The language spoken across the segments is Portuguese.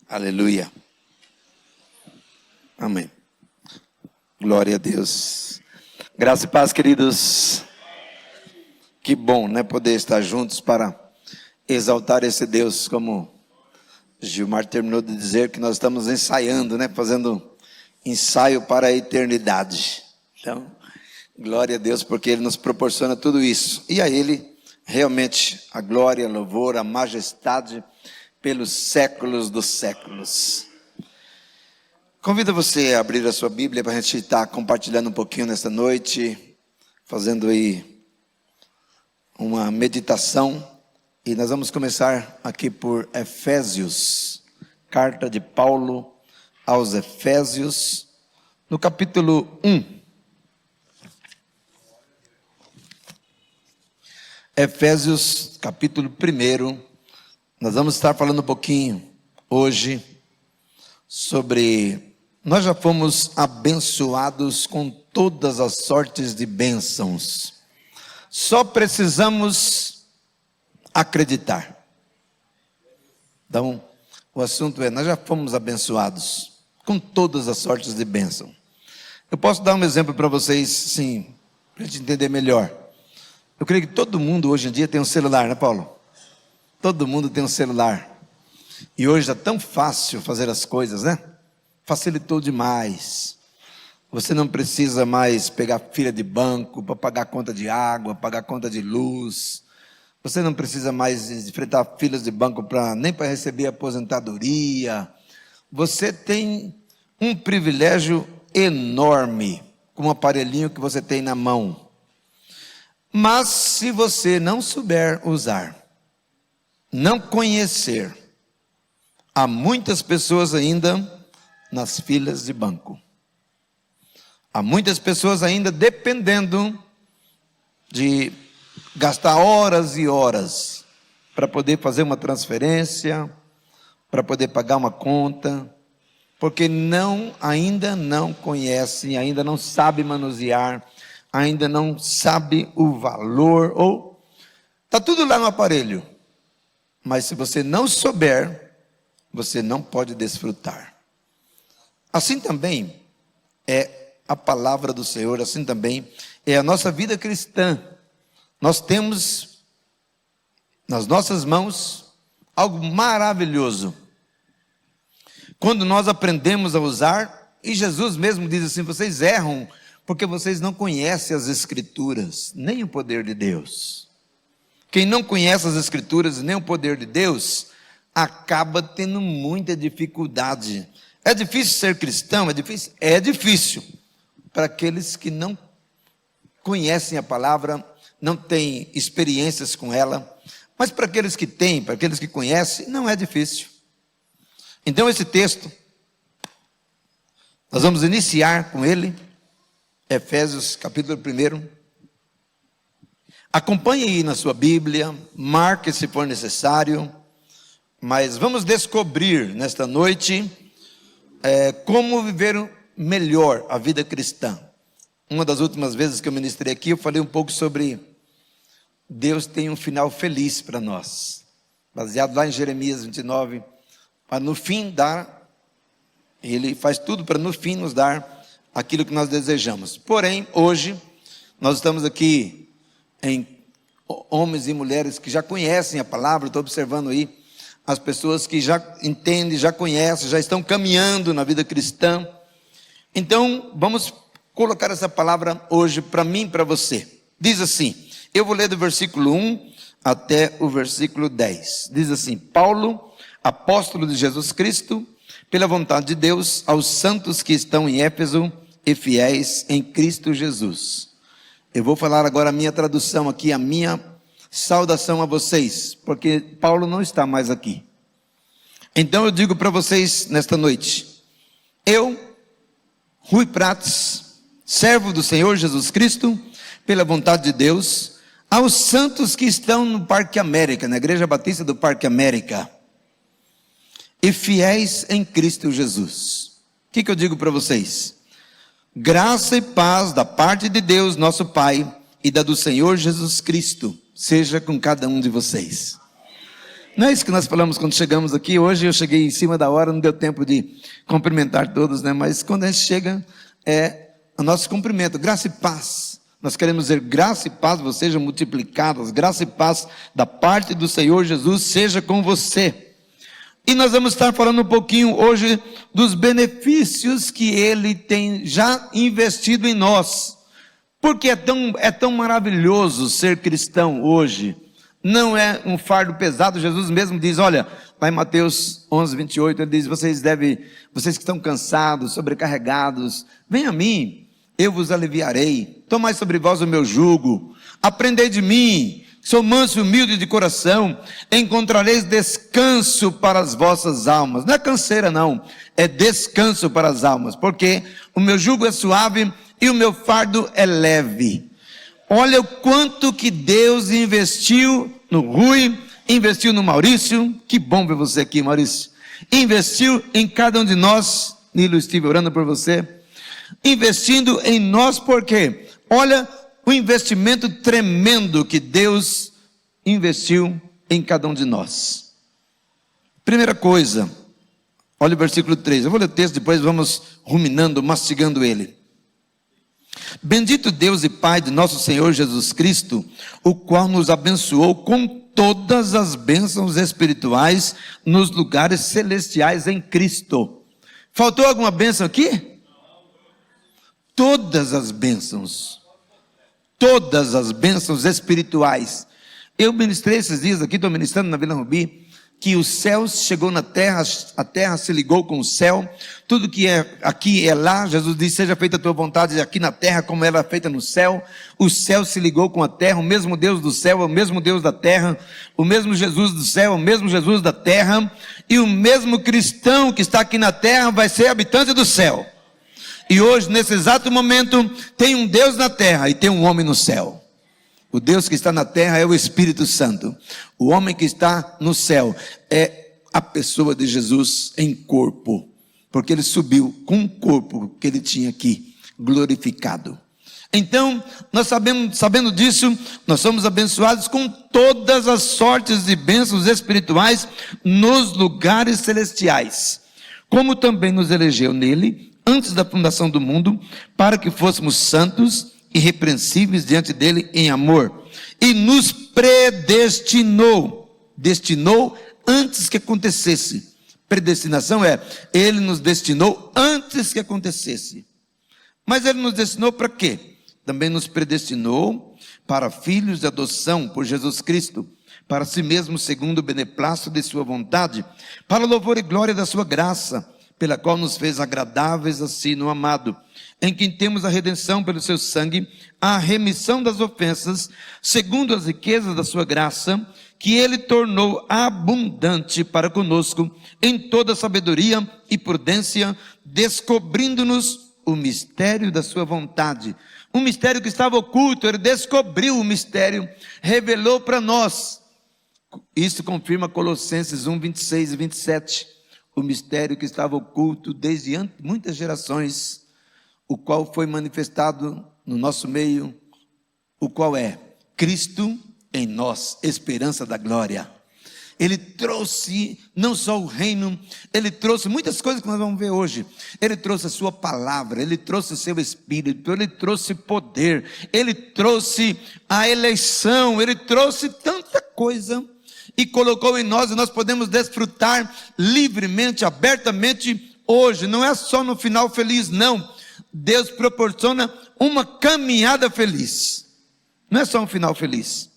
Aleluia. Amém. Glória a Deus. Graça e paz, queridos. Que bom, né, poder estar juntos para exaltar esse Deus, como Gilmar terminou de dizer, que nós estamos ensaiando, né, fazendo ensaio para a eternidade. Então, glória a Deus, porque Ele nos proporciona tudo isso. E a Ele, realmente, a glória, o louvor, a majestade pelos séculos dos séculos. Convido você a abrir a sua Bíblia para a gente estar compartilhando um pouquinho nesta noite, fazendo aí uma meditação. E nós vamos começar aqui por Efésios, carta de Paulo aos Efésios, no capítulo 1. Efésios, capítulo 1. Nós vamos estar falando um pouquinho hoje sobre... Nós já fomos abençoados com todas as sortes de bênçãos. Só precisamos acreditar. Então, o assunto é, nós já fomos abençoados com todas as sortes de bênção. Eu posso dar um exemplo para vocês, sim, para a gente entender melhor. Eu creio que todo mundo hoje em dia tem um celular, né, Paulo? Todo mundo tem um celular. E hoje é tão fácil fazer as coisas, né? Facilitou demais. Você não precisa mais pegar fila de banco para pagar conta de água, pagar conta de luz. Você não precisa mais enfrentar filas de banco nem para receber aposentadoria. Você tem um privilégio enorme com o aparelhinho que você tem na mão. Mas se você não souber usar, não conhecer, há muitas pessoas ainda nas filas de banco. Há muitas pessoas ainda dependendo de gastar horas e horas para poder fazer uma transferência, para poder pagar uma conta, porque ainda não conhecem, ainda não sabem manusear, ainda não sabem o valor, ou está tudo lá no aparelho. Mas se você não souber, você não pode desfrutar. Assim também é a palavra do Senhor, assim também é a nossa vida cristã. Nós temos nas nossas mãos algo maravilhoso. Quando nós aprendemos a usar, e Jesus mesmo diz assim, vocês erram porque vocês não conhecem as Escrituras, nem o poder de Deus. Quem não conhece as Escrituras nem o poder de Deus, acaba tendo muita dificuldade. É difícil ser cristão? É difícil? É difícil. Para aqueles que não conhecem a palavra, não têm experiências com ela. Mas para aqueles que têm, para aqueles que conhecem, não é difícil. Então esse texto, nós vamos iniciar com ele, Efésios capítulo 1. Acompanhe aí na sua Bíblia, marque se for necessário, mas vamos descobrir nesta noite como viver melhor a vida cristã. Uma das últimas vezes que eu ministrei aqui, eu falei um pouco sobre Deus tem um final feliz para nós, baseado lá em Jeremias 29, para no fim dar, Ele faz tudo para no fim nos dar aquilo que nós desejamos. Porém, hoje, nós estamos aqui em homens e mulheres que já conhecem a palavra. Estou observando aí as pessoas que já entendem, já conhecem, já estão caminhando na vida cristã. Então, vamos colocar essa palavra hoje para mim e para você. Diz assim, eu vou ler do versículo 1 até o versículo 10. Diz assim, Paulo, apóstolo de Jesus Cristo, pela vontade de Deus, aos santos que estão em Éfeso e fiéis em Cristo Jesus. Eu vou falar agora a minha tradução aqui, a minha saudação a vocês, porque Paulo não está mais aqui. Então eu digo para vocês nesta noite, eu, Rui Prates, servo do Senhor Jesus Cristo, pela vontade de Deus, aos santos que estão no Parque América, na Igreja Batista do Parque América, e fiéis em Cristo Jesus. O que eu digo para vocês? Graça e paz da parte de Deus, nosso Pai, e da do Senhor Jesus Cristo, seja com cada um de vocês. Não é isso que nós falamos quando chegamos aqui? Hoje eu cheguei em cima da hora, não deu tempo de cumprimentar todos, né? Mas quando a gente chega, é o nosso cumprimento, graça e paz. Nós queremos dizer graça e paz vos sejam multiplicadas, graça e paz da parte do Senhor Jesus seja com você. E nós vamos estar falando um pouquinho hoje dos benefícios que Ele tem já investido em nós. Porque é tão maravilhoso ser cristão hoje. Não é um fardo pesado. Jesus mesmo diz, olha, lá em Mateus 11, 28, ele diz, vocês que estão cansados, sobrecarregados, venham a mim, eu vos aliviarei. Tomai sobre vós o meu jugo, aprendei de mim, sou manso e humilde de coração, encontrareis descanso para as vossas almas. Não é canseira não, é descanso para as almas, porque o meu jugo é suave e o meu fardo é leve. Olha o quanto que Deus investiu no Rui, investiu no Maurício, que bom ver você aqui, Maurício, investiu em cada um de nós. Nilo, estive orando por você, investindo em nós, porque olha o investimento tremendo que Deus investiu em cada um de nós. Primeira coisa, olha o versículo 3, eu vou ler o texto, depois vamos ruminando, mastigando ele. Bendito Deus e Pai de nosso Senhor Jesus Cristo, o qual nos abençoou com todas as bênçãos espirituais nos lugares celestiais em Cristo. Faltou alguma bênção aqui? Todas as bênçãos espirituais. Eu ministrei esses dias aqui, estou ministrando na Vila Rubi, que o céu chegou na terra, a terra se ligou com o céu, tudo que é aqui é lá. Jesus disse, seja feita a tua vontade aqui na terra como ela é feita no céu. O céu se ligou com a terra, o mesmo Deus do céu é o mesmo Deus da terra, o mesmo Jesus do céu é o mesmo Jesus da terra, e o mesmo cristão que está aqui na terra vai ser habitante do céu. E hoje, nesse exato momento, tem um Deus na terra e tem um homem no céu. O Deus que está na terra é o Espírito Santo. O homem que está no céu é a pessoa de Jesus em corpo, porque ele subiu com o corpo que ele tinha aqui, glorificado. Então, nós sabendo disso, nós somos abençoados com todas as sortes de bênçãos espirituais nos lugares celestiais, como também nos elegeu nele, antes da fundação do mundo, para que fôssemos santos irrepreensíveis diante dele em amor, e nos destinou antes que acontecesse. Predestinação ele nos destinou antes que acontecesse. Mas ele nos destinou para quê? Também nos predestinou para filhos de adoção por Jesus Cristo, para si mesmo segundo o beneplácito de sua vontade, para louvor e glória da sua graça, pela qual nos fez agradáveis a si no amado, em quem temos a redenção pelo seu sangue, a remissão das ofensas, segundo as riquezas da sua graça, que ele tornou abundante para conosco, em toda sabedoria e prudência, descobrindo-nos o mistério da sua vontade. Um mistério que estava oculto, ele descobriu o mistério, revelou para nós. Isso confirma Colossenses 1, 26 e 27. O mistério que estava oculto desde muitas gerações, o qual foi manifestado no nosso meio, o qual é Cristo em nós, esperança da glória. Ele trouxe não só o reino, ele trouxe muitas coisas que nós vamos ver hoje. Ele trouxe a sua palavra, ele trouxe o seu espírito, ele trouxe poder, ele trouxe a eleição, ele trouxe tanta coisa e colocou em nós, e nós podemos desfrutar livremente, abertamente hoje. Não é só no final feliz, não. Deus proporciona uma caminhada feliz. Não é só um final feliz.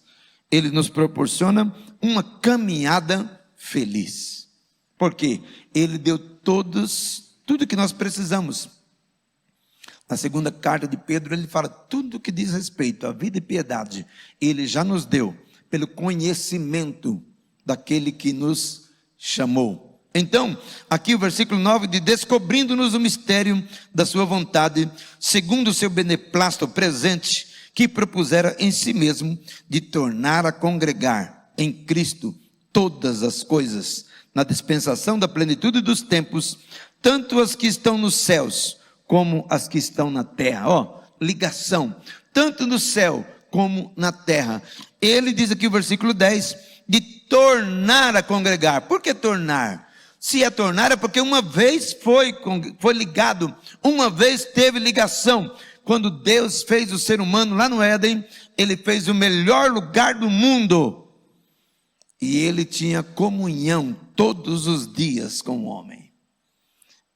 Ele nos proporciona uma caminhada feliz. Por quê? Ele deu tudo que nós precisamos. Na segunda carta de Pedro, ele fala tudo que diz respeito à vida e piedade. Ele já nos deu pelo conhecimento daquele que nos chamou. Então, aqui o versículo 9 diz, descobrindo-nos o mistério da sua vontade, segundo o seu beneplácito presente, que propusera em si mesmo de tornar a congregar em Cristo todas as coisas, na dispensação da plenitude dos tempos, tanto as que estão nos céus, como as que estão na terra. Ligação, tanto no céu como na terra. Ele diz aqui o versículo 10, de tornar a congregar. Por que tornar? Se é tornar, é porque uma vez foi ligado, uma vez teve ligação. Quando Deus fez o ser humano lá no Éden, Ele fez o melhor lugar do mundo. E Ele tinha comunhão todos os dias com o homem.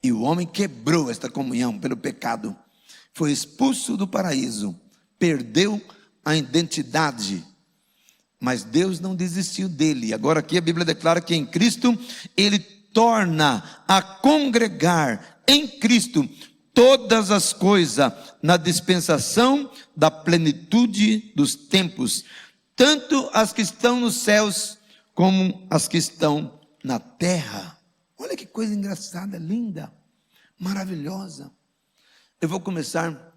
E o homem quebrou esta comunhão pelo pecado. Foi expulso do paraíso. Perdeu a identidade. Mas Deus não desistiu dele. Agora aqui a Bíblia declara que em Cristo Ele torna a congregar em Cristo todas as coisas na dispensação da plenitude dos tempos, tanto as que estão nos céus como as que estão na terra. Olha que coisa engraçada, linda, maravilhosa. Eu vou começar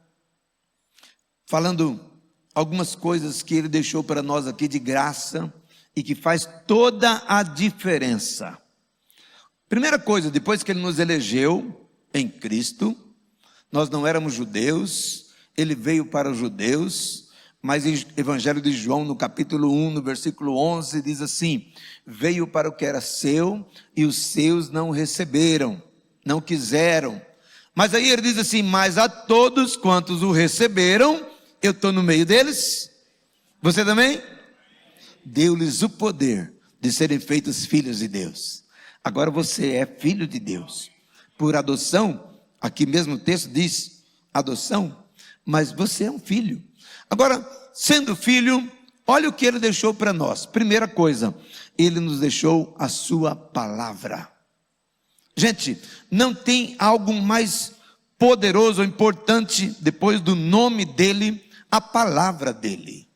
falando algumas coisas que Ele deixou para nós aqui de graça e que faz toda a diferença. Primeira coisa, depois que Ele nos elegeu em Cristo, nós não éramos judeus, Ele veio para os judeus, mas em Evangelho de João, no capítulo 1, no versículo 11, diz assim: veio para o que era seu, e os seus não receberam, não quiseram. Mas aí Ele diz assim: mas a todos quantos o receberam, eu estou no meio deles. Você também? Deu-lhes o poder de serem feitos filhos de Deus. Agora você é filho de Deus, por adoção. Aqui mesmo o texto diz adoção, mas você é um filho. Agora, sendo filho, olha o que Ele deixou para nós. Primeira coisa, Ele nos deixou a sua palavra. Gente, não tem algo mais poderoso ou importante depois do nome dEle, a palavra dEle.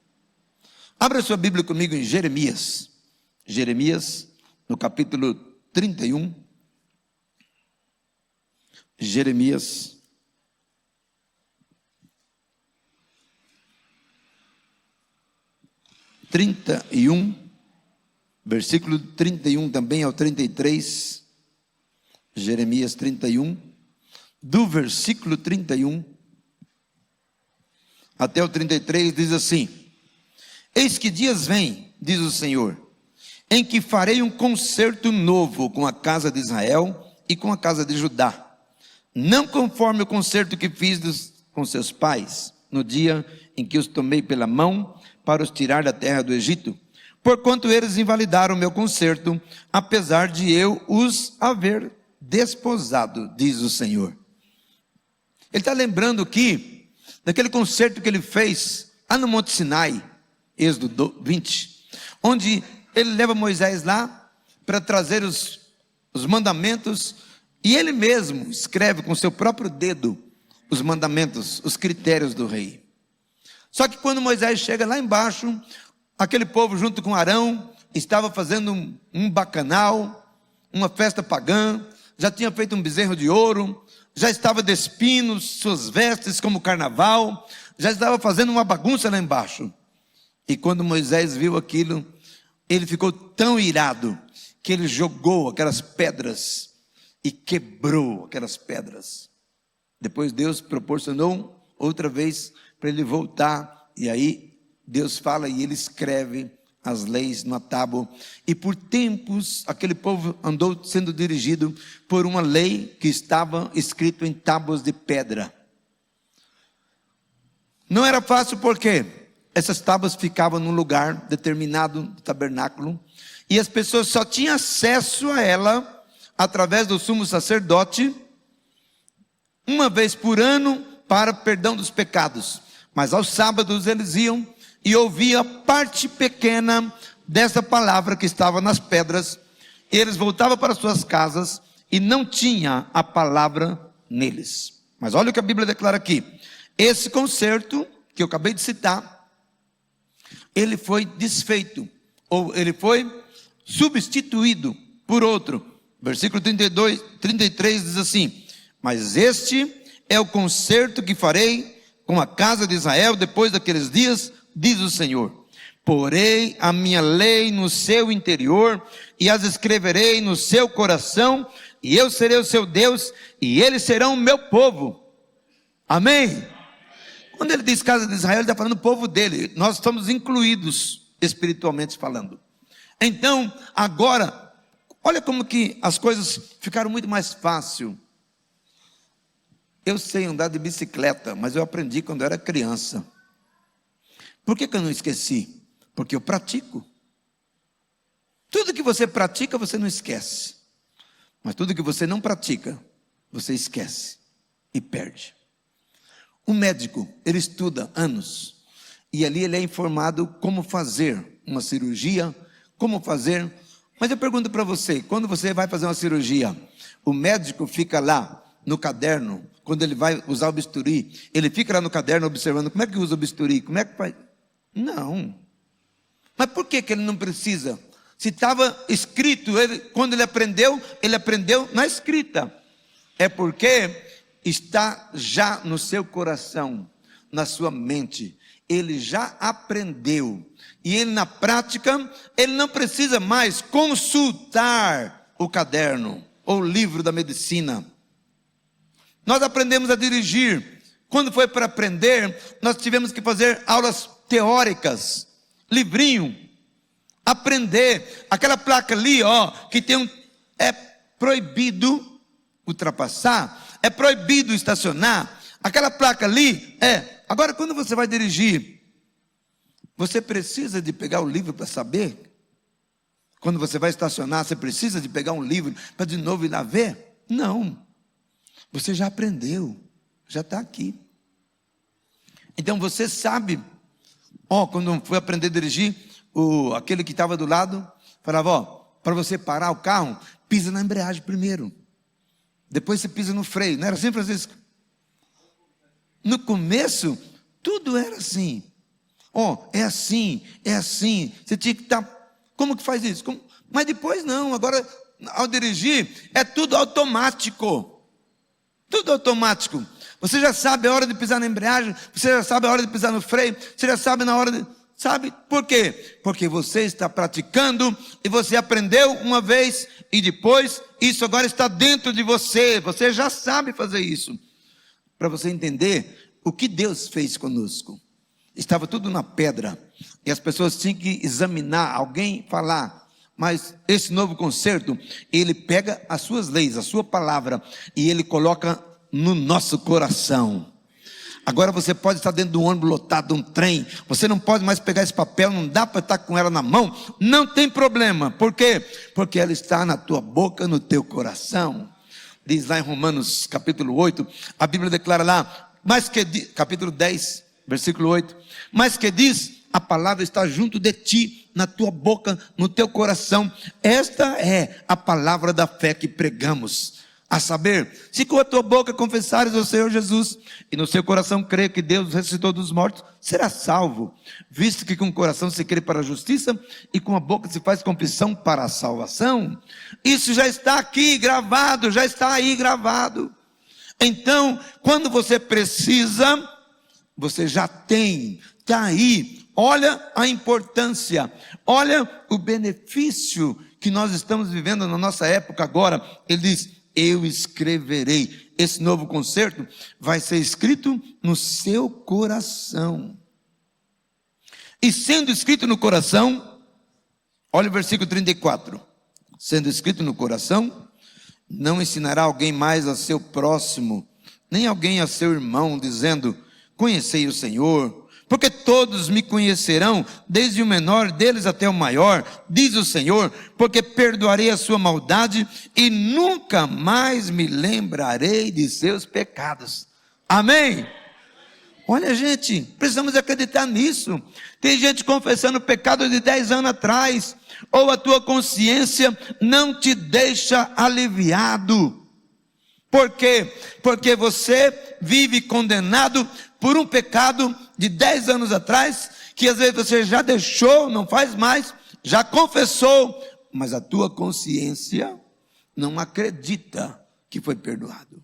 Abra sua Bíblia comigo em Jeremias. Jeremias, no capítulo 31. Jeremias 31, versículo 31 também ao 33. Jeremias 31, do versículo 31 até o 33, diz assim: eis que dias vêm, diz o Senhor, em que farei um concerto novo com a casa de Israel e com a casa de Judá, não conforme o concerto que fiz com seus pais, no dia em que os tomei pela mão para os tirar da terra do Egito, porquanto eles invalidaram o meu concerto, apesar de eu os haver desposado, diz o Senhor. Ele está lembrando aqui daquele concerto que ele fez lá no Monte Sinai, Êxodo 20, onde ele leva Moisés lá para trazer os mandamentos. E ele mesmo escreve com seu próprio dedo os mandamentos, os critérios do rei. Só que quando Moisés chega lá embaixo, aquele povo junto com Arão estava fazendo um bacanal, uma festa pagã, já tinha feito um bezerro de ouro, já estava despindo suas vestes como carnaval, já estava fazendo uma bagunça lá embaixo. E quando Moisés viu aquilo, ele ficou tão irado que ele jogou aquelas pedras e quebrou aquelas pedras. Depois Deus proporcionou outra vez para ele voltar, e aí Deus fala e ele escreve as leis na tábua. E por tempos aquele povo andou sendo dirigido por uma lei que estava escrito em tábuas de pedra. Não era fácil porque essas tábuas ficavam num lugar determinado do tabernáculo, e as pessoas só tinham acesso a ela através do sumo sacerdote, uma vez por ano, para perdão dos pecados. Mas aos sábados eles iam e ouviam parte pequena dessa palavra que estava nas pedras. Eles voltavam para suas casas e não tinha a palavra neles. Mas olha o que a Bíblia declara aqui. Esse concerto que eu acabei de citar, ele foi desfeito, ou ele foi substituído por outro. Versículo 33 diz assim: mas este é o concerto que farei com a casa de Israel depois daqueles dias, diz o Senhor. Porei a minha lei no seu interior e as escreverei no seu coração, e eu serei o seu Deus e eles serão o meu povo. Amém? Quando ele diz casa de Israel, ele está falando do povo dele. Nós estamos incluídos espiritualmente falando. Então, agora, olha como que as coisas ficaram muito mais fácil. Eu sei andar de bicicleta, mas eu aprendi quando eu era criança. Por que eu não esqueci? Porque eu pratico. Tudo que você pratica, você não esquece. Mas tudo que você não pratica, você esquece e perde. O médico, ele estuda anos. E ali ele é informado como fazer uma cirurgia, como fazer. Mas eu pergunto para você, quando você vai fazer uma cirurgia, o médico fica lá no caderno, quando ele vai usar o bisturi, ele fica lá no caderno observando como é que usa o bisturi, como é que faz. Não. Mas por que ele não precisa? Se estava escrito, quando ele aprendeu na escrita. É porque está já no seu coração, na sua mente. Ele já aprendeu. E ele na prática, ele não precisa mais consultar o caderno ou o livro da medicina. Nós aprendemos a dirigir. Quando foi para aprender, nós tivemos que fazer aulas teóricas, livrinho, aprender. Aquela placa ali, ó, que tem é proibido ultrapassar, é proibido estacionar. Aquela placa ali, Agora, quando você vai dirigir, você precisa de pegar o livro para saber? Quando você vai estacionar, você precisa de pegar um livro para de novo ir lá ver? Não. Você já aprendeu, já está aqui. Então você sabe, quando foi aprender a dirigir, aquele que estava do lado, falava, para você parar o carro, pisa na embreagem primeiro. Depois você pisa no freio. Não era assim, Francisco? No começo, tudo era assim. É assim. Você tinha que estar... Como que faz isso? Mas depois não. Agora, ao dirigir, é tudo automático. Tudo automático. Você já sabe a hora de pisar na embreagem. Você já sabe a hora de pisar no freio. Você já sabe na hora de... Sabe por quê? Porque você está praticando e você aprendeu uma vez e depois isso agora está dentro de você. Você já sabe fazer isso. Para você entender o que Deus fez conosco. Estava tudo na pedra e as pessoas tinham que examinar, alguém falar. Mas esse novo concerto, ele pega as suas leis, a sua palavra e ele coloca no nosso coração. Agora você pode estar dentro do ônibus lotado, de um trem, você não pode mais pegar esse papel, não dá para estar com ela na mão, não tem problema. Por quê? Porque ela está na tua boca, no teu coração. Diz lá em Romanos capítulo 8, a Bíblia declara lá, capítulo 10, versículo 8, mas que diz, a palavra está junto de ti, na tua boca, no teu coração. Esta é a palavra da fé que pregamos. A saber, se com a tua boca confessares o Senhor Jesus, e no seu coração crer que Deus ressuscitou dos mortos, será salvo, visto que com o coração se crê para a justiça, e com a boca se faz confissão para a salvação. Isso já está aqui gravado, já está aí gravado. Então, quando você precisa, você já tem, está aí. Olha a importância, olha o benefício que nós estamos vivendo na nossa época agora. Ele diz, eu escreverei. Esse novo concerto vai ser escrito no seu coração. E sendo escrito no coração, olha o versículo 34. Sendo escrito no coração, não ensinará alguém mais a seu próximo, nem alguém a seu irmão, dizendo, conhecei o Senhor, porque todos me conhecerão, desde o menor deles até o maior, diz o Senhor, porque perdoarei a sua maldade e nunca mais me lembrarei de seus pecados. Amém? Olha, gente, precisamos acreditar nisso. Tem gente confessando pecado de 10 anos atrás, ou a tua consciência não te deixa aliviado. Por quê? Porque você vive condenado por um pecado de 10 anos atrás, que às vezes você já deixou, não faz mais, já confessou, mas a tua consciência não acredita que foi perdoado.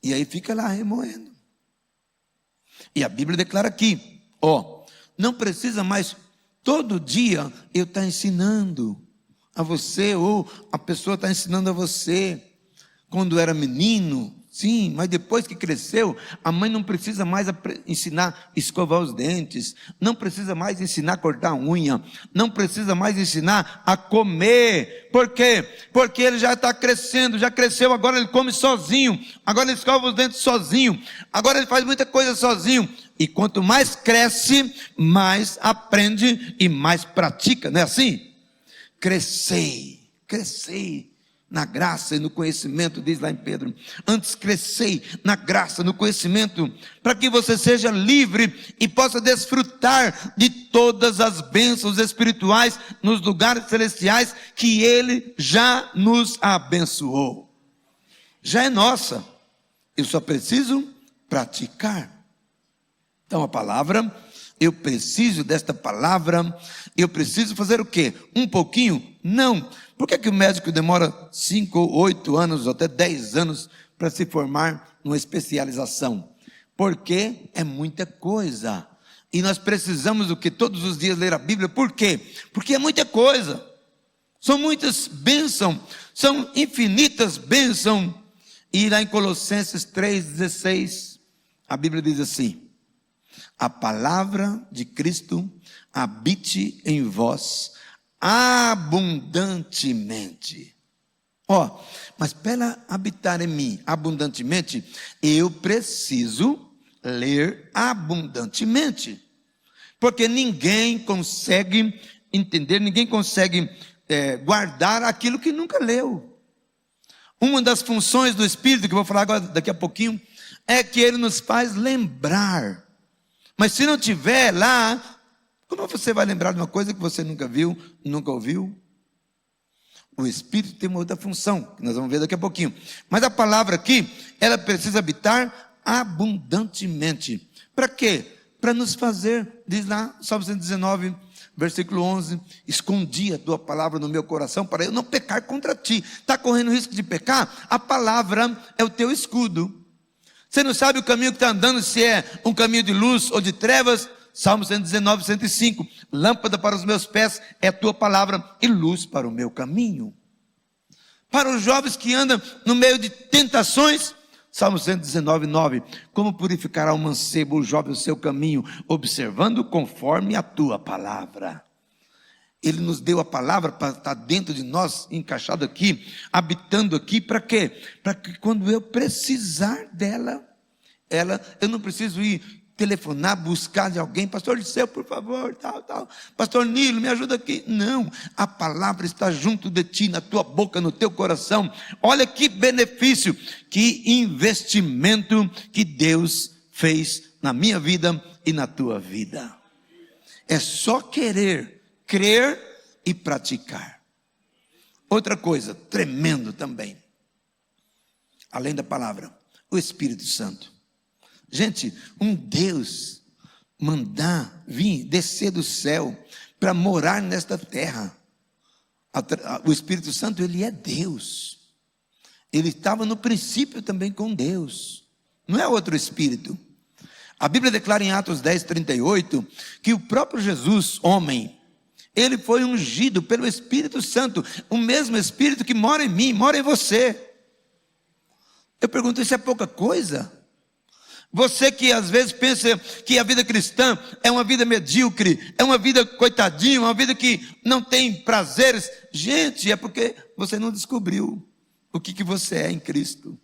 E aí fica lá remoendo. E a Bíblia declara aqui, não precisa mais todo dia eu estar ensinando a você, ou a pessoa está ensinando a você. Quando era menino, Sim, mas depois que cresceu, a mãe não precisa mais ensinar a escovar os dentes, não precisa mais ensinar a cortar a unha, não precisa mais ensinar a comer. Por quê? Porque ele já está crescendo, já cresceu, agora ele come sozinho, agora ele escova os dentes sozinho, agora ele faz muita coisa sozinho. E quanto mais cresce, mais aprende e mais pratica, não é assim? Crescei na graça e no conhecimento, diz lá em Pedro. Antes crescei na graça, no conhecimento, para que você seja livre e possa desfrutar de todas as bênçãos espirituais nos lugares celestiais que Ele já nos abençoou. Já é nossa, eu só preciso praticar. Então a palavra, eu preciso desta palavra, eu preciso fazer o quê? Um pouquinho? Não. Por que o médico demora 5, 8 anos, ou até 10 anos para se formar numa especialização? Porque é muita coisa. E nós precisamos do que? Todos os dias ler a Bíblia. Por quê? Porque é muita coisa. São muitas bênçãos, são infinitas bênçãos. E lá em Colossenses 3,16, a Bíblia diz assim: a palavra de Cristo habite em vós abundantemente. Mas para habitar em mim abundantemente, eu preciso ler abundantemente. Porque ninguém consegue entender, ninguém consegue guardar aquilo que nunca leu. Uma das funções do Espírito, que eu vou falar agora, daqui a pouquinho, é que ele nos faz lembrar. Mas se não tiver lá, como você vai lembrar de uma coisa que você nunca viu, nunca ouviu? O Espírito tem uma outra função, que nós vamos ver daqui a pouquinho. Mas a palavra aqui, ela precisa habitar abundantemente. Para quê? Para nos fazer, diz lá, Salmo 119, versículo 11, escondi a tua palavra no meu coração para eu não pecar contra ti. Está correndo risco de pecar? A palavra é o teu escudo. Você não sabe o caminho que está andando, se é um caminho de luz ou de trevas? Salmo 119, 105, lâmpada para os meus pés é a tua palavra e luz para o meu caminho. Para os jovens que andam no meio de tentações, Salmo 119, 9, como purificará o mancebo, o jovem, o seu caminho, observando conforme a tua palavra. Ele nos deu a palavra para estar dentro de nós, encaixado aqui, habitando aqui, para quê? Para que quando eu precisar dela, eu não preciso ir telefonar, buscar de alguém, pastor Liceu, por favor, tal, pastor Nilo, me ajuda aqui. Não, a palavra está junto de ti, na tua boca, no teu coração. Olha que benefício, que investimento que Deus fez na minha vida e na tua vida. É só querer, crer e praticar. Outra coisa, tremendo também, além da palavra, o Espírito Santo. Gente, um Deus mandar vir, descer do céu para morar nesta terra. O Espírito Santo, ele é Deus. Ele estava no princípio também com Deus. Não é outro Espírito. A Bíblia declara em Atos 10, 38, que o próprio Jesus, homem, ele foi ungido pelo Espírito Santo. O mesmo Espírito que mora em mim, mora em você. Eu pergunto, isso é pouca coisa? Você que às vezes pensa que a vida cristã é uma vida medíocre, é uma vida coitadinho, uma vida que não tem prazeres. Gente, é porque você não descobriu o que você é em Cristo.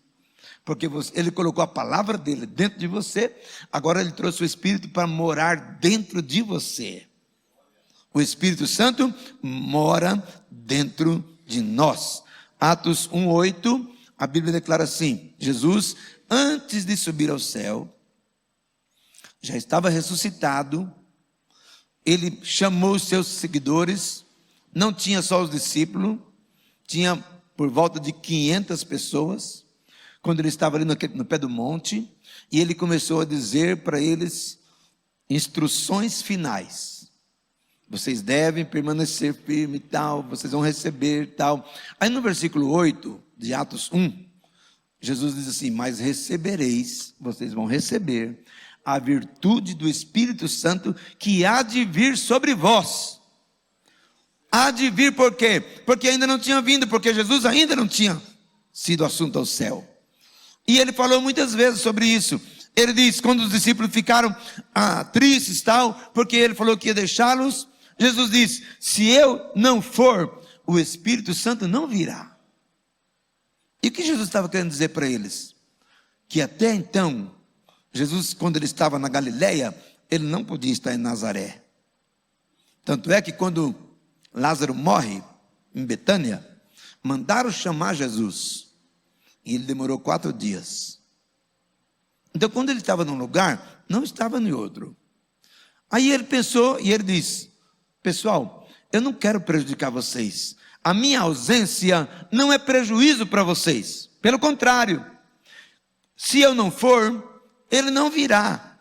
Porque Ele colocou a palavra dele dentro de você, agora Ele trouxe o Espírito para morar dentro de você. O Espírito Santo mora dentro de nós. Atos 1:8, a Bíblia declara assim: Jesus, antes de subir ao céu, já estava ressuscitado. Ele chamou os seus seguidores, não tinha só os discípulos, tinha por volta de 500 pessoas, quando ele estava ali no pé do monte, e ele começou a dizer para eles instruções finais. Vocês devem permanecer firme e tal, vocês vão receber tal. Aí no versículo 8 de Atos 1, Jesus diz assim: mas recebereis, vocês vão receber a virtude do Espírito Santo que há de vir sobre vós. Há de vir por quê? Porque ainda não tinha vindo, porque Jesus ainda não tinha sido assunto ao céu. E ele falou muitas vezes sobre isso. Ele diz, quando os discípulos ficaram tristes, tal, porque ele falou que ia deixá-los, Jesus disse, se eu não for, o Espírito Santo não virá. E o que Jesus estava querendo dizer para eles? Que até então, Jesus, quando ele estava na Galileia, ele não podia estar em Nazaré. Tanto é que quando Lázaro morre em Betânia, mandaram chamar Jesus. E ele demorou 4 dias. Então, quando ele estava num lugar, não estava em outro. Aí ele pensou e ele disse, pessoal, eu não quero prejudicar vocês. A minha ausência não é prejuízo para vocês. Pelo contrário, se eu não for, ele não virá.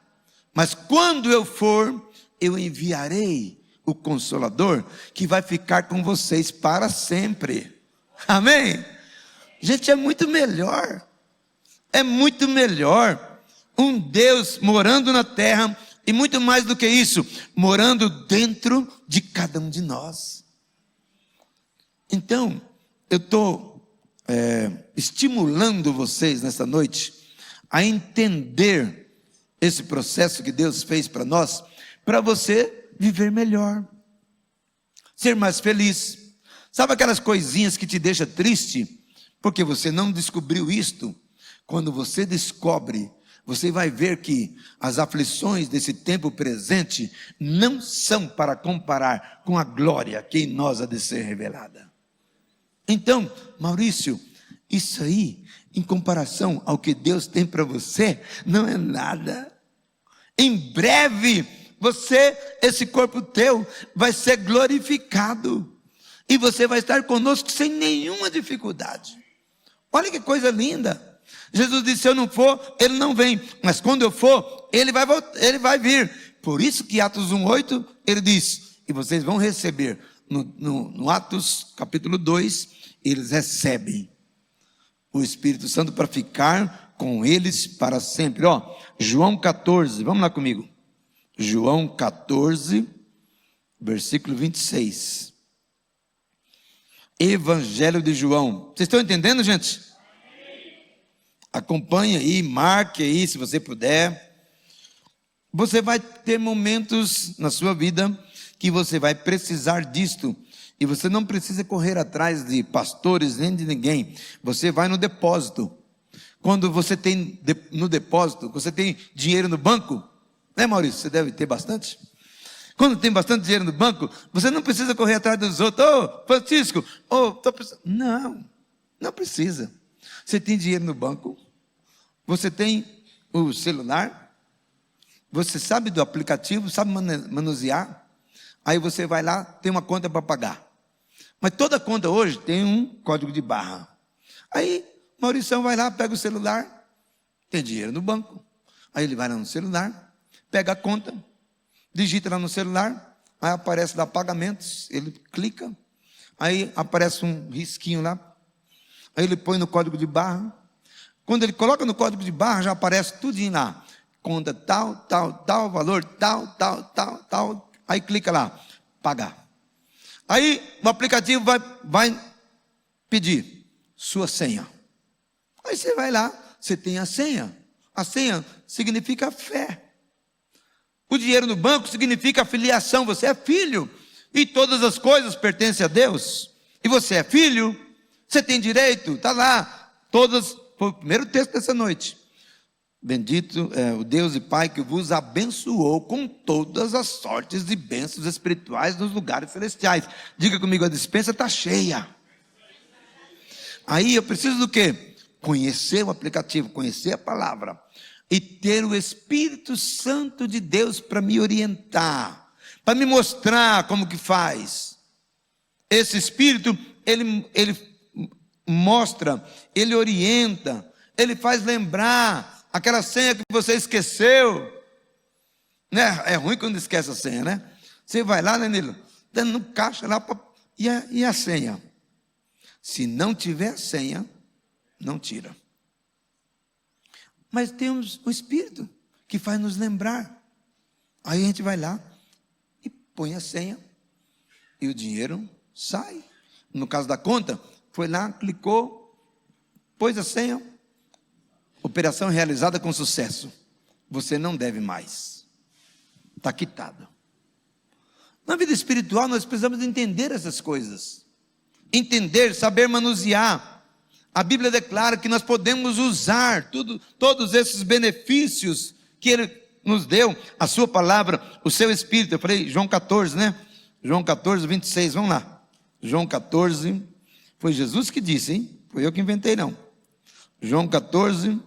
Mas quando eu for, eu enviarei o Consolador, que vai ficar com vocês para sempre. Amém? Gente, é muito melhor. É muito melhor um Deus morando na terra, e muito mais do que isso, morando dentro de cada um de nós. Então, eu estou estimulando vocês nesta noite a entender esse processo que Deus fez para nós, para você viver melhor, ser mais feliz. Sabe aquelas coisinhas que te deixam triste, porque você não descobriu isto? Quando você descobre, você vai ver que as aflições desse tempo presente não são para comparar com a glória que em nós há de ser revelada. Então, Maurício, isso aí, em comparação ao que Deus tem para você, não é nada. Em breve, esse corpo teu, vai ser glorificado. E você vai estar conosco sem nenhuma dificuldade. Olha que coisa linda. Jesus disse, se eu não for, ele não vem. Mas quando eu for, ele vai vir. Por isso que Atos 1:8, ele diz, e vocês vão receber, no Atos capítulo 2, eles recebem o Espírito Santo para ficar com eles para sempre. João 14, vamos lá comigo. João 14, versículo 26. Evangelho de João. Vocês estão entendendo, gente? Acompanhe aí, marque aí, se você puder. Você vai ter momentos na sua vida que você vai precisar disto. E você não precisa correr atrás de pastores nem de ninguém. Você vai no depósito. Quando você tem no depósito, você tem dinheiro no banco, né, Maurício? Você deve ter bastante. Quando tem bastante dinheiro no banco, você não precisa correr atrás dos outros. Francisco, tô precisando. Não precisa. Você tem dinheiro no banco, você tem o celular, você sabe do aplicativo, sabe manusear, aí você vai lá, tem uma conta para pagar. Mas toda conta hoje tem um código de barra. Aí, Maurição vai lá, pega o celular, tem dinheiro no banco, aí ele vai lá no celular, pega a conta, digita lá no celular, aí aparece lá pagamentos, ele clica, aí aparece um risquinho lá, aí ele põe no código de barra. Quando ele coloca no código de barra, já aparece tudinho lá. Conta tal, valor tal. Aí clica lá, pagar. Aí o aplicativo vai pedir sua senha. Aí você vai lá, você tem a senha. A senha significa fé. O dinheiro no banco significa filiação. Você é filho. E todas as coisas pertencem a Deus. E você é filho. Você tem direito, está lá, todas, foi o primeiro texto dessa noite. Bendito é o Deus e Pai que vos abençoou com todas as sortes de bênçãos espirituais nos lugares celestiais. Diga comigo, a despensa está cheia. Aí eu preciso do quê? Conhecer o aplicativo, conhecer a palavra. E ter o Espírito Santo de Deus para me orientar, para me mostrar como que faz. Esse Espírito, ele mostra, ele orienta, ele faz lembrar aquela senha que você esqueceu, né? É ruim quando esquece a senha, né? Você vai lá, né, Nilo? Dando no caixa lá, e a senha? Se não tiver a senha, não tira. Mas temos o Espírito que faz nos lembrar. Aí a gente vai lá e põe a senha e o dinheiro sai. No caso da conta, foi lá, clicou, pôs a senha, Operação realizada com sucesso. Você não deve mais. Está quitado. Na vida espiritual nós precisamos entender essas coisas. Entender, saber manusear. A Bíblia declara que nós podemos usar todos esses benefícios que Ele nos deu, a sua palavra, o seu Espírito. Eu falei João 14, né? João 14, 26, vamos lá. João 14, foi Jesus que disse, hein? Foi eu que inventei não. João 14,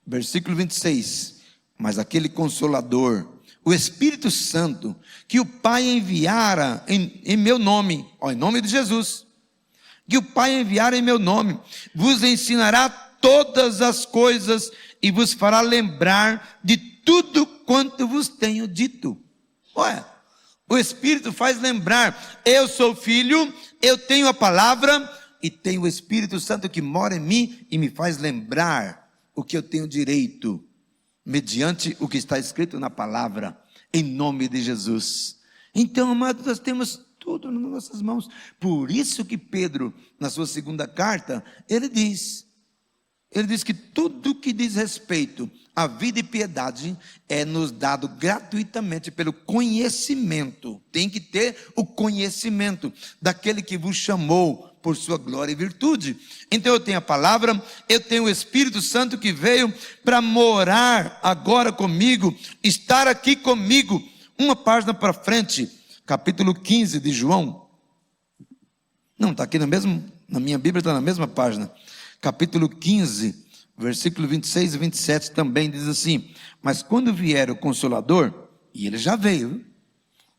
versículo 26. Mas aquele Consolador, o Espírito Santo, que o Pai enviara em meu nome, em nome de Jesus, que o Pai enviara em meu nome, vos ensinará todas as coisas e vos fará lembrar de tudo quanto vos tenho dito. Olha, o Espírito faz lembrar, eu sou filho, eu tenho a palavra e tenho o Espírito Santo que mora em mim e me faz lembrar o que eu tenho direito, mediante o que está escrito na palavra, em nome de Jesus. Então, amados, nós temos tudo nas nossas mãos. Por isso que Pedro, na sua segunda carta, ele diz que tudo que diz respeito à vida e piedade é nos dado gratuitamente pelo conhecimento. Tem que ter o conhecimento daquele que vos chamou por sua glória e virtude. Então eu tenho a palavra, eu tenho o Espírito Santo que veio para morar agora comigo, estar aqui comigo. Uma página para frente, capítulo 15 de João. Não, está aqui na minha Bíblia está na mesma página. Capítulo 15, versículo 26 e 27 também diz assim: mas quando vier o Consolador, e ele já veio,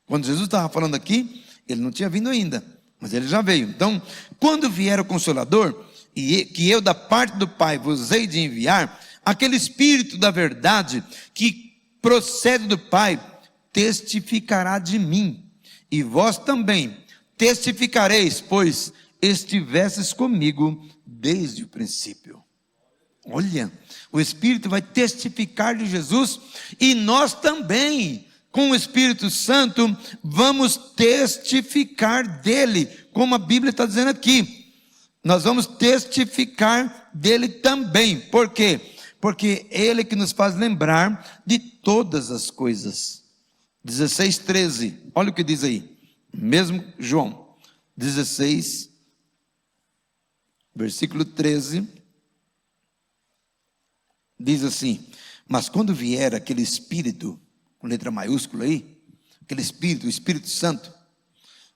quando Jesus estava falando aqui, ele não tinha vindo ainda, mas ele já veio. Então, quando vier o Consolador, que eu da parte do Pai vos hei de enviar, aquele Espírito da verdade, que procede do Pai, testificará de mim, e vós também testificareis, pois estivesses comigo desde o princípio. Olha, o Espírito vai testificar de Jesus, e nós também, com o Espírito Santo, vamos testificar dele, como a Bíblia está dizendo aqui. Nós vamos testificar dele também. Por quê? Porque ele que nos faz lembrar de todas as coisas. 16, 13, olha o que diz aí, mesmo João 16, versículo 13, diz assim: mas quando vier aquele Espírito, com letra maiúscula aí, aquele Espírito, o Espírito Santo,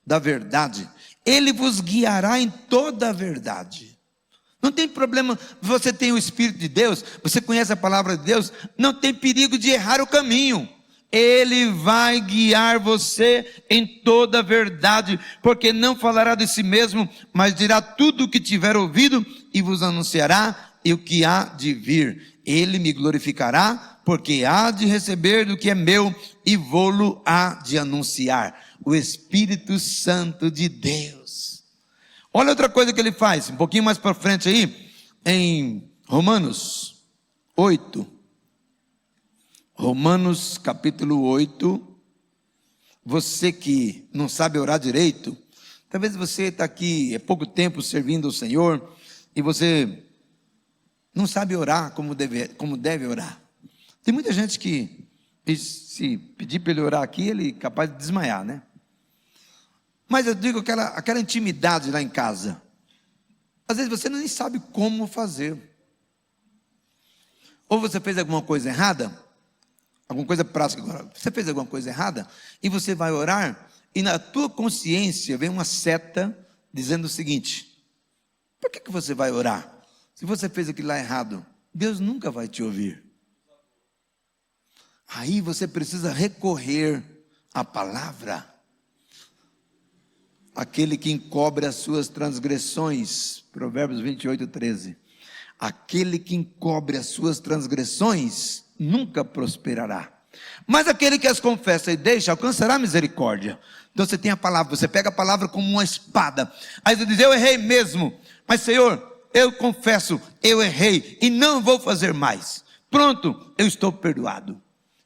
da verdade, ele vos guiará em toda a verdade. Não tem problema, você tem o Espírito de Deus, você conhece a palavra de Deus, não tem perigo de errar o caminho. Ele vai guiar você em toda a verdade, porque não falará de si mesmo, mas dirá tudo o que tiver ouvido e vos anunciará o que há de vir. Ele me glorificará, porque há de receber do que é meu e vou-lo há de anunciar. O Espírito Santo de Deus. Olha outra coisa que ele faz, um pouquinho mais para frente aí, em Romanos 8. Romanos capítulo 8, você que não sabe orar direito, talvez você está aqui há pouco tempo servindo ao Senhor, e você não sabe orar como deve orar. Tem muita gente que, se pedir para ele orar aqui, ele é capaz de desmaiar, né? Mas eu digo aquela intimidade lá em casa, às vezes você nem sabe como fazer, ou você fez alguma coisa errada, alguma coisa prática agora, você fez alguma coisa errada, e você vai orar, e na tua consciência vem uma seta, dizendo o seguinte: por que você vai orar? Se você fez aquilo lá errado, Deus nunca vai te ouvir. Aí você precisa recorrer à palavra. Aquele que encobre as suas transgressões, Provérbios 28, 13. Aquele que encobre as suas transgressões nunca prosperará, mas aquele que as confessa e deixa alcançará misericórdia. Então você tem a palavra, você pega a palavra como uma espada. Aí você diz: eu errei mesmo, mas Senhor, eu confesso, eu errei e não vou fazer mais. Pronto, eu estou perdoado.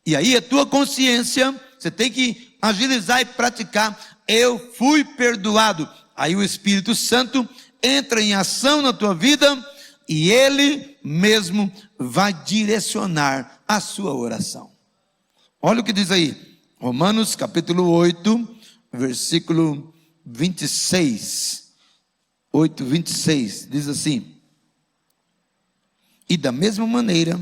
E aí a tua consciência, você tem que agilizar e praticar: eu fui perdoado. Aí o Espírito Santo entra em ação na tua vida e Ele mesmo vai direcionar a sua oração. Olha o que diz aí, Romanos capítulo 8, versículo 26. 8, 26, diz assim: e da mesma maneira,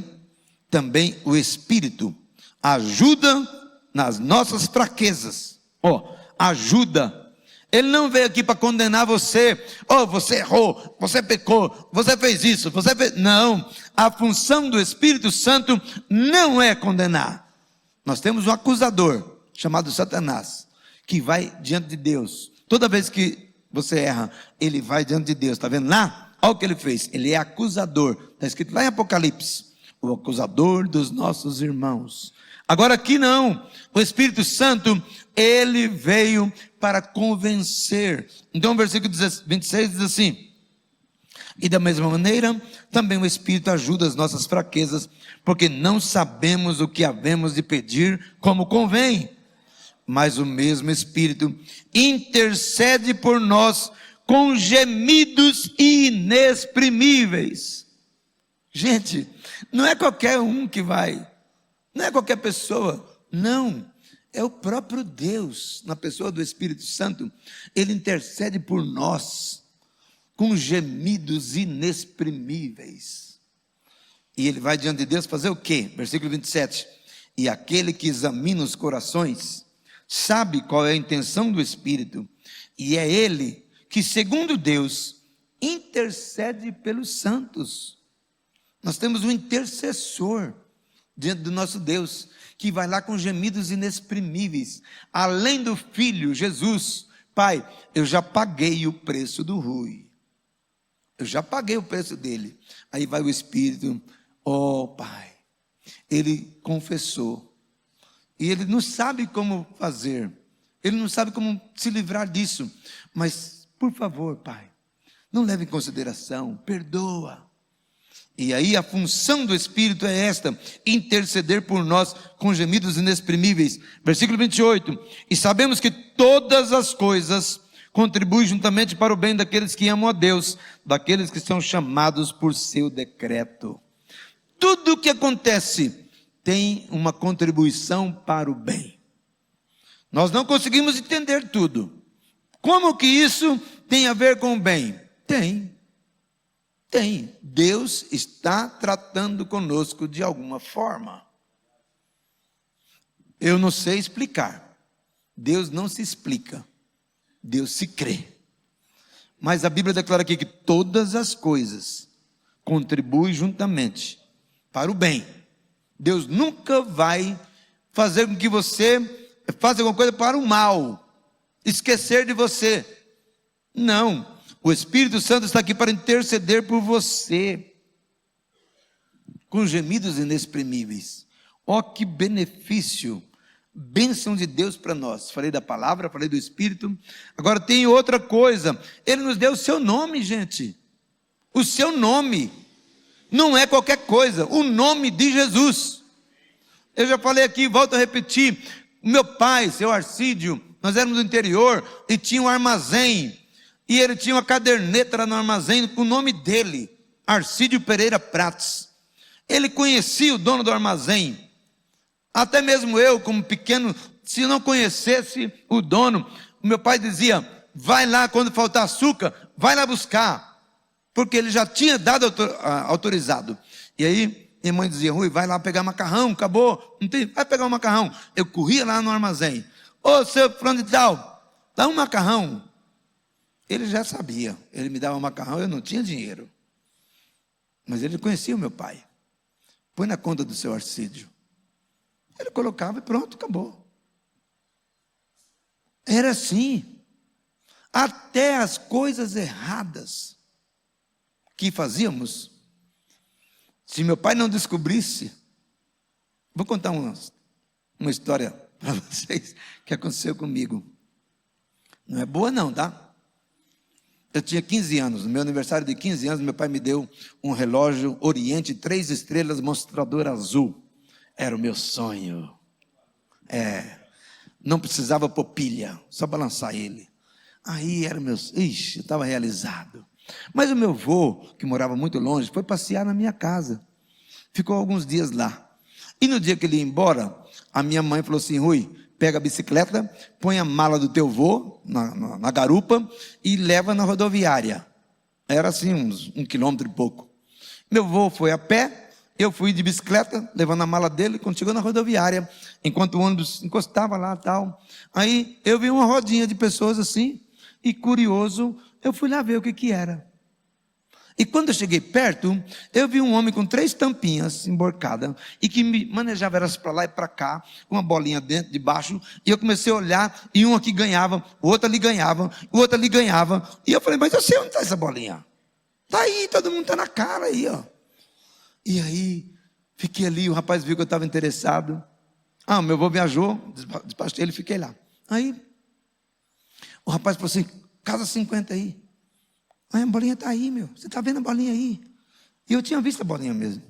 também o Espírito ajuda nas nossas fraquezas. Ajuda. Ele não veio aqui para condenar você. Você errou, você pecou, você fez isso, você fez... Não, a função do Espírito Santo não é condenar. Nós temos um acusador, chamado Satanás, que vai diante de Deus. Toda vez que você erra, ele vai diante de Deus. Está vendo lá? Olha o que ele fez. Ele é acusador. Está escrito lá em Apocalipse. O acusador dos nossos irmãos. Agora aqui não. O Espírito Santo, ele veio para convencer. Então o versículo 26 diz assim: e da mesma maneira, também o Espírito ajuda as nossas fraquezas, porque não sabemos o que havemos de pedir como convém. Mas o mesmo Espírito intercede por nós com gemidos inexprimíveis. Gente, não é qualquer um que vai, não é qualquer pessoa, não, é o próprio Deus, na pessoa do Espírito Santo. Ele intercede por nós com gemidos inexprimíveis. E ele vai diante de Deus fazer o quê? Versículo 27. E aquele que examina os corações sabe qual é a intenção do Espírito, e é ele que, segundo Deus, intercede pelos santos. Nós temos um intercessor diante do nosso Deus, que vai lá com gemidos inexprimíveis, além do Filho, Jesus. Pai, eu já paguei o preço do Rui, eu já paguei o preço dele. Aí vai o Espírito, Pai, ele confessou, e ele não sabe como fazer, ele não sabe como se livrar disso, mas, por favor, Pai, não leve em consideração, perdoa. E aí a função do Espírito é esta: interceder por nós com gemidos inexprimíveis. Versículo 28, e sabemos que todas as coisas contribuem juntamente para o bem daqueles que amam a Deus, daqueles que são chamados por seu decreto. Tudo o que acontece tem uma contribuição para o bem. Nós não conseguimos entender tudo. Como que isso tem a ver com o bem? Tem. Deus está tratando conosco de alguma forma. Eu não sei explicar. Deus não se explica. Deus se crê. Mas a Bíblia declara aqui que todas as coisas contribuem juntamente para o bem. Deus nunca vai fazer com que você faça alguma coisa para o mal, esquecer de você. Não. O Espírito Santo está aqui para interceder por você, com gemidos inexprimíveis. Que benefício, bênção de Deus para nós. Falei da palavra, falei do Espírito. Agora tem outra coisa. Ele nos deu o seu nome, gente. O seu nome. Não é qualquer coisa. O nome de Jesus. Eu já falei aqui, volto a repetir. O meu pai, seu Arcídio, nós éramos do interior e tinha um armazém. E ele tinha uma caderneta lá no armazém com o nome dele, Arcídio Pereira Prates. Ele conhecia o dono do armazém. Até mesmo eu, como pequeno, se não conhecesse o dono, o meu pai dizia: vai lá quando faltar açúcar, vai lá buscar. Porque ele já tinha dado autorizado. E aí, minha mãe dizia: Rui, vai lá pegar macarrão, acabou. Não tem, vai pegar um macarrão. Eu corria lá no armazém. Seu fulano de tal, dá um macarrão. Ele já sabia, ele me dava macarrão, eu não tinha dinheiro. Mas ele conhecia o meu pai. Põe na conta do seu Arcídio. Ele colocava e pronto, acabou. Era assim. Até as coisas erradas que fazíamos, se meu pai não descobrisse, vou contar uma história para vocês que aconteceu comigo. Não é boa não, tá? Eu tinha 15 anos, no meu aniversário de 15 anos, meu pai me deu um relógio Oriente 3 estrelas, mostrador azul. Era o meu sonho. Não precisava pôr pilha, só balançar ele. Aí era meu... eu estava realizado. Mas o meu avô, que morava muito longe, foi passear na minha casa. Ficou alguns dias lá. E no dia que ele ia embora, a minha mãe falou assim: Rui, pega a bicicleta, põe a mala do teu avô na garupa e leva na rodoviária. Era assim, uns 1 quilômetro e pouco. Meu avô foi a pé, eu fui de bicicleta, levando a mala dele. Quando chegou na rodoviária, enquanto o ônibus encostava lá e tal, aí eu vi uma rodinha de pessoas assim, e curioso, eu fui lá ver o que era. E quando eu cheguei perto, eu vi um homem com 3 tampinhas emborcadas, e que me manejava elas para lá e para cá, com uma bolinha dentro, debaixo, e eu comecei a olhar, e um aqui ganhava, o outro ali ganhava, o outro ali ganhava, e eu falei: mas eu sei onde está essa bolinha. Está aí, todo mundo está na cara aí, ó. E aí, fiquei ali, o rapaz viu que eu estava interessado. O meu avô viajou, despachei ele, fiquei lá. Aí, o rapaz falou assim: casa 50 aí. Aí a bolinha está aí, meu. Você está vendo a bolinha aí? E eu tinha visto a bolinha mesmo.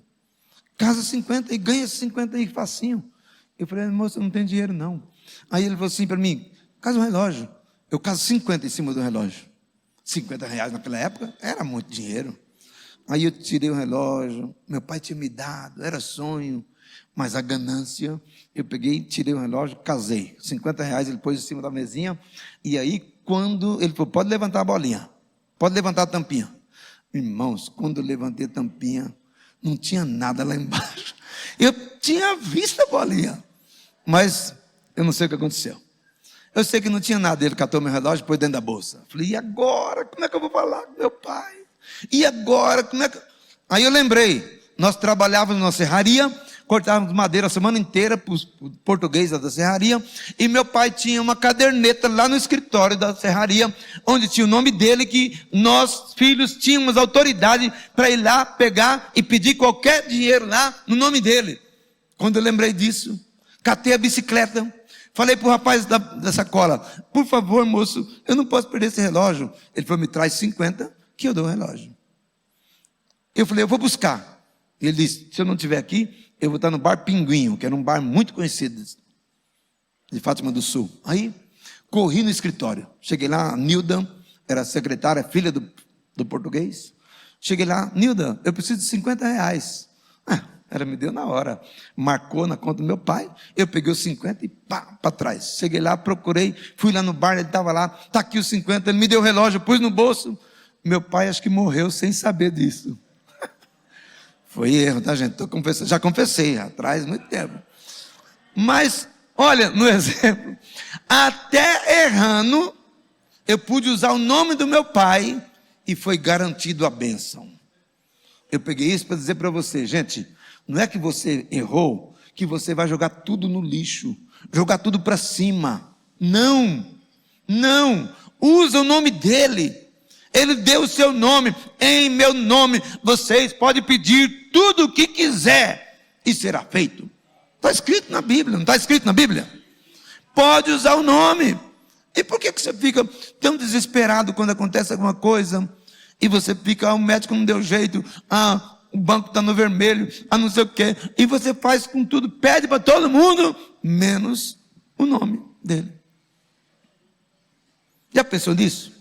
Casa 50 e ganha 50 aí, facinho. Eu falei: moço, eu não tenho dinheiro não. Aí ele falou assim para mim: casa um relógio. Eu caso 50 em cima do relógio. R$50 naquela época era muito dinheiro. Aí eu tirei o relógio, meu pai tinha me dado, era sonho, mas a ganância, eu peguei, tirei o relógio, casei. R$50 ele pôs em cima da mesinha, e aí quando ele falou: pode levantar a bolinha, pode levantar a tampinha. Irmãos, quando eu levantei a tampinha, não tinha nada lá embaixo. Eu tinha visto a bolinha, mas eu não sei o que aconteceu. Eu sei que não tinha nada. Ele catou meu relógio e pôs dentro da bolsa. Falei: e agora? Como é que eu vou falar com meu pai? E agora? Como é que... Aí eu lembrei, nós trabalhávamos na serraria, cortávamos madeira a semana inteira para os portugueses da serraria, e meu pai tinha uma caderneta lá no escritório da serraria, onde tinha o nome dele, que nós, filhos, tínhamos autoridade para ir lá pegar e pedir qualquer dinheiro lá no nome dele. Quando eu lembrei disso, catei a bicicleta, falei para o rapaz da sacola: por favor, moço, eu não posso perder esse relógio. Ele falou: me traz 50 que eu dou o relógio. Eu falei: eu vou buscar. Ele disse: se eu não estiver aqui, eu vou estar no bar Pinguinho, que era um bar muito conhecido de Fátima do Sul. Aí, corri no escritório. Cheguei lá, a Nilda era secretária, filha do português. Cheguei lá: Nilda, eu preciso de R$50. Ela me deu na hora, marcou na conta do meu pai. Eu peguei os 50 e pá, para trás. Cheguei lá, procurei, fui lá no bar, ele estava lá: está aqui os 50, ele me deu o relógio, pus no bolso. Meu pai acho que morreu sem saber disso. Foi erro, tá, gente? Já confessei, atrás, muito tempo. Mas, olha, no exemplo, até errando, eu pude usar o nome do meu pai e foi garantido a bênção. Eu peguei isso para dizer para você: gente, não é que você errou, que você vai jogar tudo no lixo, jogar tudo para cima. Não, não, usa o nome dele. Ele deu o seu nome: em meu nome vocês podem pedir tudo o que quiser e será feito. Está escrito na Bíblia, não está escrito na Bíblia? Pode usar o nome. E por que você fica tão desesperado quando acontece alguma coisa? E você fica: o médico não deu jeito, o banco está no vermelho, não sei o quê. E você faz com tudo, pede para todo mundo, menos o nome dele. Já pensou nisso?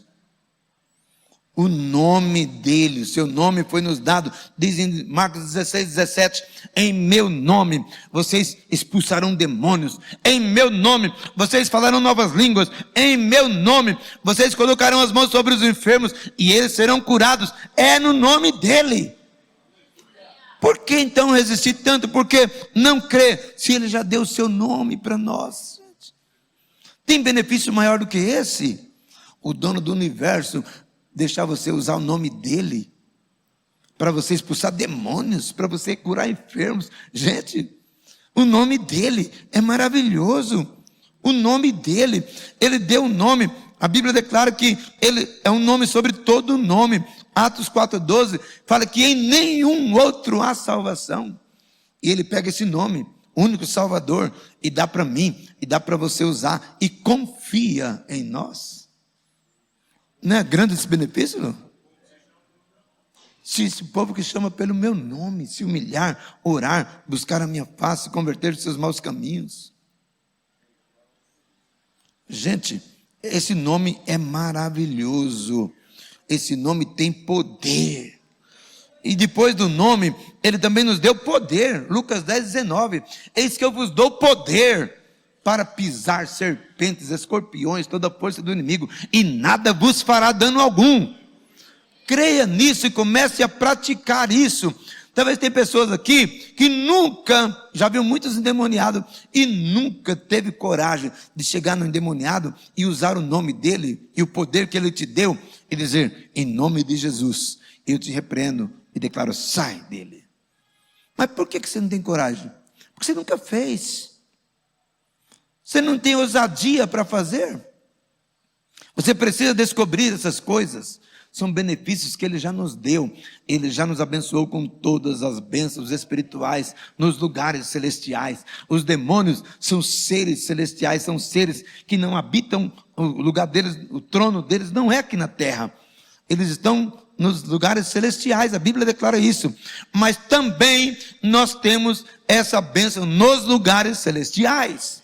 O nome dele, o seu nome foi nos dado, diz em Marcos 16:17, em meu nome vocês expulsarão demônios, em meu nome vocês falarão novas línguas, em meu nome vocês colocarão as mãos sobre os enfermos e eles serão curados. É no nome dele. Por que então resistir tanto? Por que não crer, se ele já deu o seu nome para nós? Tem benefício maior do que esse? O dono do universo deixar você usar o nome dele para você expulsar demônios, para você curar enfermos. Gente, o nome dele é maravilhoso. O nome dele, ele deu um nome. A Bíblia declara que ele é um nome sobre todo nome. Atos 4:12 fala que em nenhum outro há salvação. E ele pega esse nome, único Salvador, e dá para mim, e dá para você usar, e confia em nós. Não é grande esse benefício, não? Se esse povo que chama pelo meu nome se humilhar, orar, buscar a minha face, converter os seus maus caminhos. Gente, esse nome é maravilhoso. esse nome tem poder. E depois do nome, ele também nos deu poder. Lucas 10:19. Eis que eu vos dou poder para pisar serpentes, escorpiões, toda a força do inimigo, e nada vos fará dano algum. Creia nisso e comece a praticar isso. Talvez tem pessoas aqui que nunca, já viu muitos endemoniados, e nunca teve coragem de chegar no endemoniado e usar o nome dele e o poder que ele te deu e dizer: em nome de Jesus, eu te repreendo e declaro, sai dele. Mas por que você não tem coragem? Porque você nunca fez. Você não tem ousadia para fazer. Você precisa descobrir essas coisas. São benefícios que Ele já nos deu. Ele já nos abençoou com todas as bênçãos espirituais nos lugares celestiais. Os demônios são seres celestiais, são seres que não habitam o lugar deles, o trono deles não é aqui na terra. Eles estão nos lugares celestiais, a Bíblia declara isso. Mas também nós temos essa bênção nos lugares celestiais,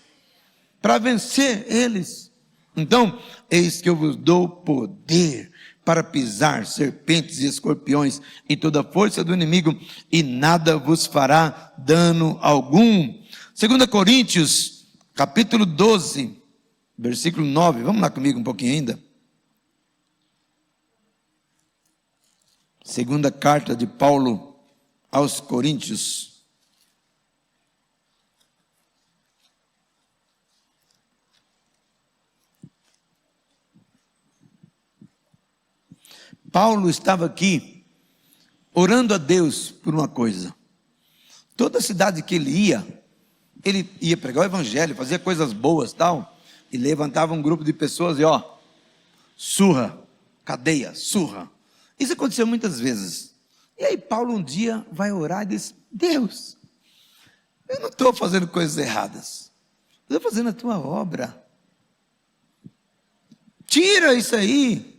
para vencer eles. Então, eis que eu vos dou poder para pisar serpentes e escorpiões e toda a força do inimigo, e nada vos fará dano algum. 2 Coríntios, capítulo 12, versículo 9, vamos lá comigo um pouquinho ainda. Segunda carta de Paulo aos Coríntios. Paulo estava aqui orando a Deus por uma coisa. Toda cidade que ele ia pregar o evangelho, fazia coisas boas tal, e levantava um grupo de pessoas e surra, cadeia, surra. Isso aconteceu muitas vezes. E aí Paulo um dia vai orar e diz: Deus, eu não estou fazendo coisas erradas, estou fazendo a tua obra. Tira isso aí.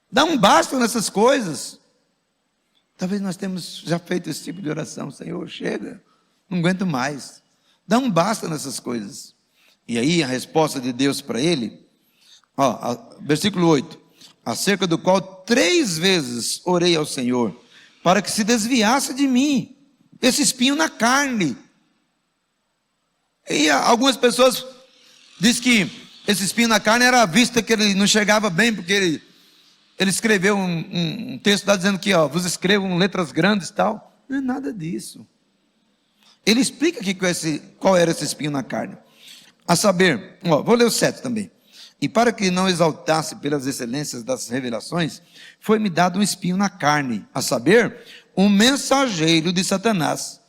Dá um basta nessas coisas. Talvez nós temos já feito esse tipo de oração. Senhor, chega, não aguento mais. Dá um basta nessas coisas. E aí a resposta de Deus para ele, versículo 8. Acerca do qual 3 vezes orei ao Senhor, para que se desviasse de mim esse espinho na carne. E algumas pessoas dizem que esse espinho na carne era a vista que ele não chegava bem, porque ele escreveu um texto lá dizendo que vos escrevo com letras grandes e tal. Não é nada disso. Ele explica aqui qual era esse espinho na carne. A saber, vou ler o 7 também. E para que não exaltasse pelas excelências das revelações, foi-me dado um espinho na carne, a saber, um mensageiro de Satanás,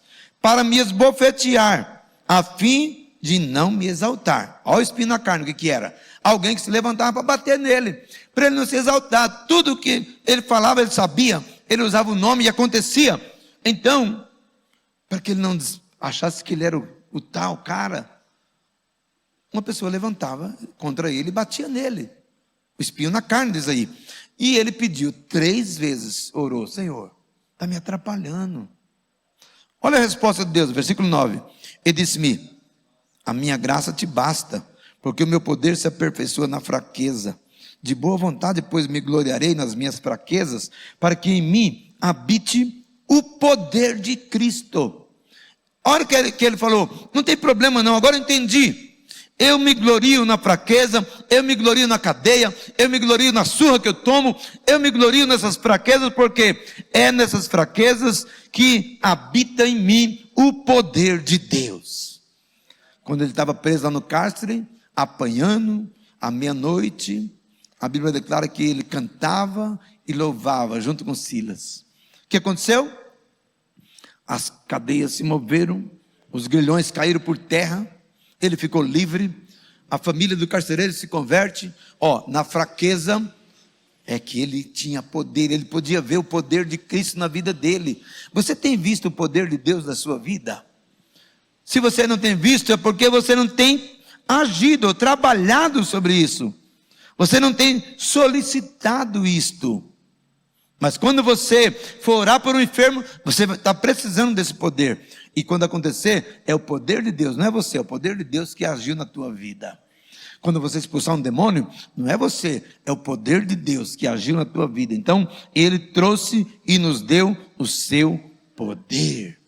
para me esbofetear, a fim de não me exaltar. Olha o espinho na carne, o que era? Alguém que se levantava para bater nele, para ele não se exaltar. Tudo que ele falava, ele sabia, ele usava o nome e acontecia. Então, para que ele não achasse que ele era o tal cara, uma pessoa levantava contra ele e batia nele. O espinho na carne, diz aí. E ele pediu 3 vezes, orou: Senhor, está me atrapalhando. Olha a resposta de Deus, versículo 9. Ele disse-me: a minha graça te basta, porque o meu poder se aperfeiçoa na fraqueza. De boa vontade, pois me gloriarei nas minhas fraquezas, para que em mim habite o poder de Cristo. A hora que ele falou: não tem problema não, agora eu entendi. Eu me glorio na fraqueza, eu me glorio na cadeia, eu me glorio na surra que eu tomo, eu me glorio nessas fraquezas, porque é nessas fraquezas que habita em mim o poder de Deus. Quando ele estava preso lá no cárcere, apanhando, à meia-noite, a Bíblia declara que ele cantava e louvava junto com Silas. O que aconteceu? As cadeias se moveram, os grilhões caíram por terra, ele ficou livre, a família do carcereiro se converte. Na fraqueza é que ele tinha poder, ele podia ver o poder de Cristo na vida dele. Você tem visto o poder de Deus na sua vida? Se você não tem visto, é porque você não tem agido, trabalhado sobre isso. Você não tem solicitado isto. Mas quando você for orar por um enfermo, você está precisando desse poder. E quando acontecer, é o poder de Deus, não é você, é o poder de Deus que agiu na tua vida. Quando você expulsar um demônio, não é você, é o poder de Deus que agiu na tua vida. Então, Ele trouxe e nos deu o seu poder.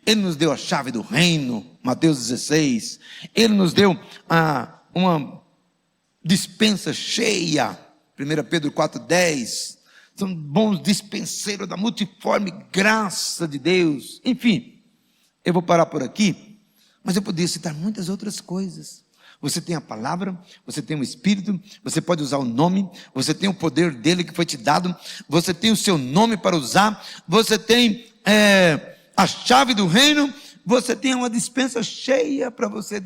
Ele nos deu a chave do reino, Mateus 16. Ele nos deu uma dispensa cheia, 1 Pedro 4,10. São bons dispenseiros da multiforme graça de Deus. Enfim, eu vou parar por aqui, mas eu poderia citar muitas outras coisas. Você tem a palavra, você tem o Espírito, você pode usar o nome, você tem o poder dele que foi te dado, você tem o seu nome para usar, você tem a chave do reino, você tem uma dispensa cheia para você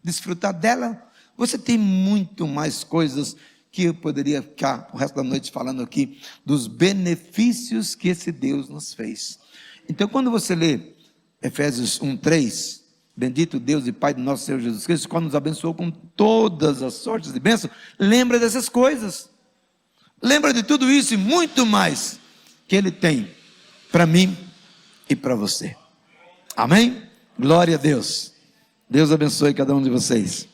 desfrutar dela. Você tem muito mais coisas que eu poderia ficar o resto da noite falando aqui, dos benefícios que esse Deus nos fez. Então, quando você lê Efésios 1:3, bendito Deus e Pai do nosso Senhor Jesus Cristo, quando nos abençoou com todas as sortes de bênção, lembra dessas coisas, lembra de tudo isso e muito mais que Ele tem para mim e para você. Amém? Glória a Deus. Deus abençoe cada um de vocês.